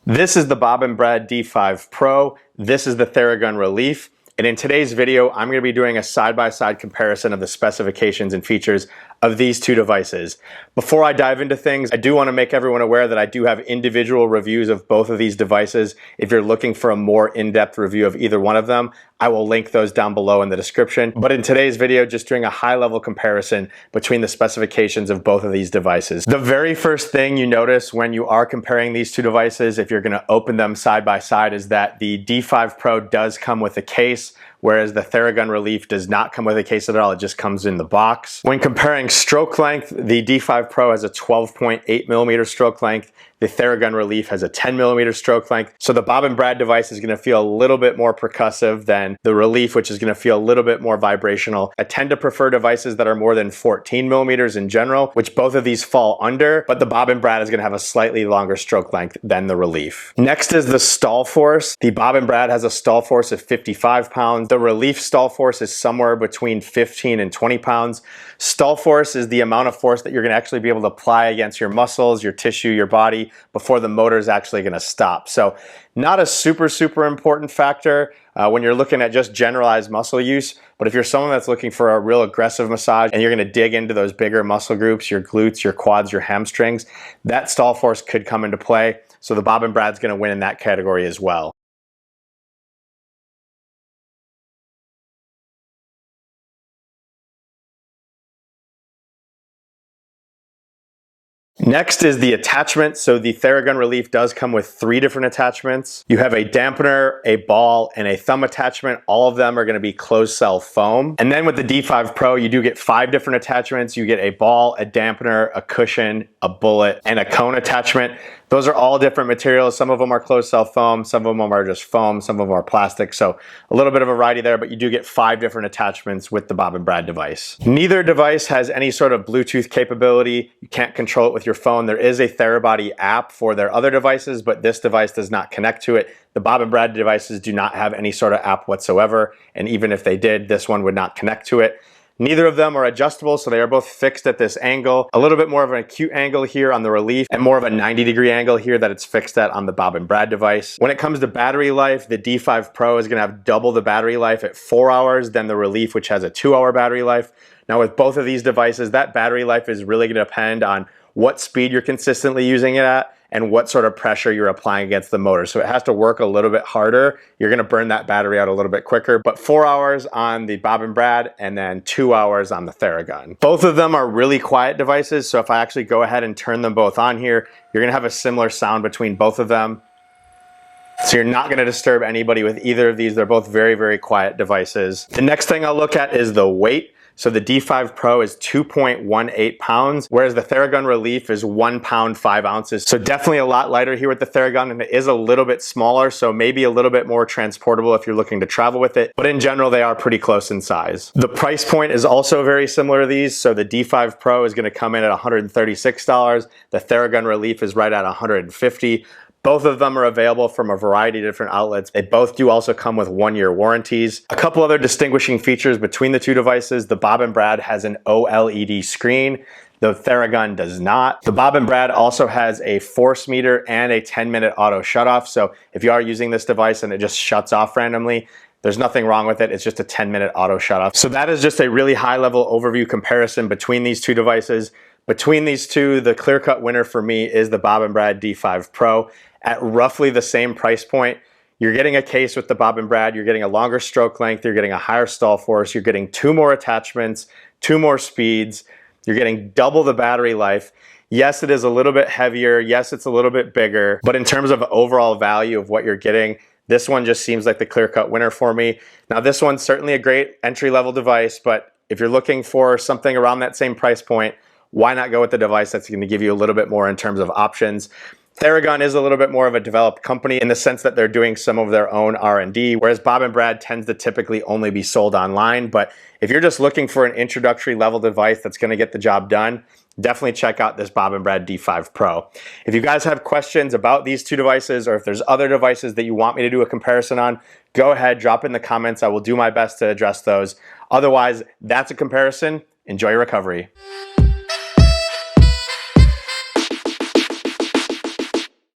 This is the Bob and Brad D5 Pro. This is the Theragun Relief. And in today's video, I'm going to be doing a side-by-side comparison of the specifications and features of these two devices. Before I dive into things, I do want to make everyone aware that I do have individual reviews of both of these devices. If you're looking for a more in-depth review of either one of them, I will link those down below in the description. But in today's video, just doing a high-level comparison between the specifications of both of these devices. The very first thing you notice when you are comparing these two devices, if you're going to open them side by side, is that the D5 Pro does come with a case, whereas the Theragun Relief does not come with a case at all. It just comes in the box. When comparing stroke length, the D5 Pro has a 12.8 millimeter stroke length. The Theragun Relief has a 10 millimeter stroke length. So the Bob and Brad device is going to feel a little bit more percussive than the Relief, which is going to feel a little bit more vibrational. I tend to prefer devices that are more than 14 millimeters in general, which both of these fall under, but the Bob and Brad is going to have a slightly longer stroke length than the Relief. Next is the stall force. The Bob and Brad has a stall force of 55 pounds. The Relief stall force is somewhere between 15 and 20 pounds. Stall force is the amount of force that you're going to actually be able to apply against your muscles, your tissue, your body before the motor is actually going to stop. So not a super important factor when you're looking at just generalized muscle use, but if you're someone that's looking for a real aggressive massage and you're going to dig into those bigger muscle groups, your glutes, your quads, your hamstrings, that stall force could come into play. So the Bob and Brad's going to win in that category as well. Next is the attachment. So the Theragun Relief does come with 3 different attachments. You have a dampener, a ball, and a thumb attachment. All of them are going to be closed cell foam. And then with the D5 Pro, you do get 5 different attachments. You get a ball, a dampener, a cushion, a bullet, and a cone attachment. Those are all different materials. Some of them are closed cell foam, some of them are just foam, some of them are plastic. So a little bit of a variety there, but you do get 5 different attachments with the Bob and Brad device. Neither device has any sort of Bluetooth capability. You can't control it with your phone. There is a Therabody app for their other devices, but this device does not connect to it. The Bob and Brad devices do not have any sort of app whatsoever. And even if they did, this one would not connect to it. Neither of them are adjustable, so they are both fixed at this angle. A little bit more of an acute angle here on the Relief and more of a 90-degree angle here that it's fixed at on the Bob and Brad device. When it comes to battery life, the D5 Pro is going to have double the battery life at 4 hours than the Relief, which has a 2-hour battery life. Now with both of these devices, that battery life is really going to depend on what speed you're consistently using it at and what sort of pressure you're applying against the motor. So it has to work a little bit harder. You're going to burn that battery out a little bit quicker, but 4 hours on the Bob and Brad and then 2 hours on the Theragun. Both of them are really quiet devices. So if I actually go ahead and turn them both on here, you're going to have a similar sound between both of them. So you're not going to disturb anybody with either of these. They're both very quiet devices. The next thing I'll look at is the weight. So the D5 Pro is 2.18 pounds, whereas the Theragun Relief is 1 pound 5 ounces. So definitely a lot lighter here with the Theragun, and it is a little bit smaller, so maybe a little bit more transportable if you're looking to travel with it. But in general, they are pretty close in size. The price point is also very similar to these. So the D5 Pro is going to come in at $136. The Theragun Relief is right at $150. Both of them are available from a variety of different outlets. They both do also come with 1-year warranties. A couple other distinguishing features between the two devices. The Bob and Brad has an OLED screen. The Theragun does not. The Bob and Brad also has a force meter and a 10-minute auto shutoff. So if you are using this device and it just shuts off randomly, there's nothing wrong with it. It's just a 10-minute auto shutoff. So that is just a really high-level overview comparison between these two devices. Between these two, the clear-cut winner for me is the Bob and Brad D5 Pro. At roughly the same price point, you're getting a case with the Bob and Brad, you're getting a longer stroke length, you're getting a higher stall force, you're getting 2 more attachments, 2 more speeds, you're getting double the battery life. Yes, it is a little bit heavier, yes, it's a little bit bigger, but in terms of overall value of what you're getting, this one just seems like the clear-cut winner for me. Now this one's certainly a great entry-level device, but if you're looking for something around that same price point, why not go with the device that's going to give you a little bit more in terms of options? Theragun is a little bit more of a developed company in the sense that they're doing some of their own R&D, whereas Bob and Brad tends to typically only be sold online. But if you're just looking for an introductory level device that's going to get the job done, definitely check out this Bob and Brad D5 Pro. If you guys have questions about these two devices, or if there's other devices that you want me to do a comparison on, go ahead, drop in the comments. I will do my best to address those. Otherwise, that's a comparison. Enjoy your recovery.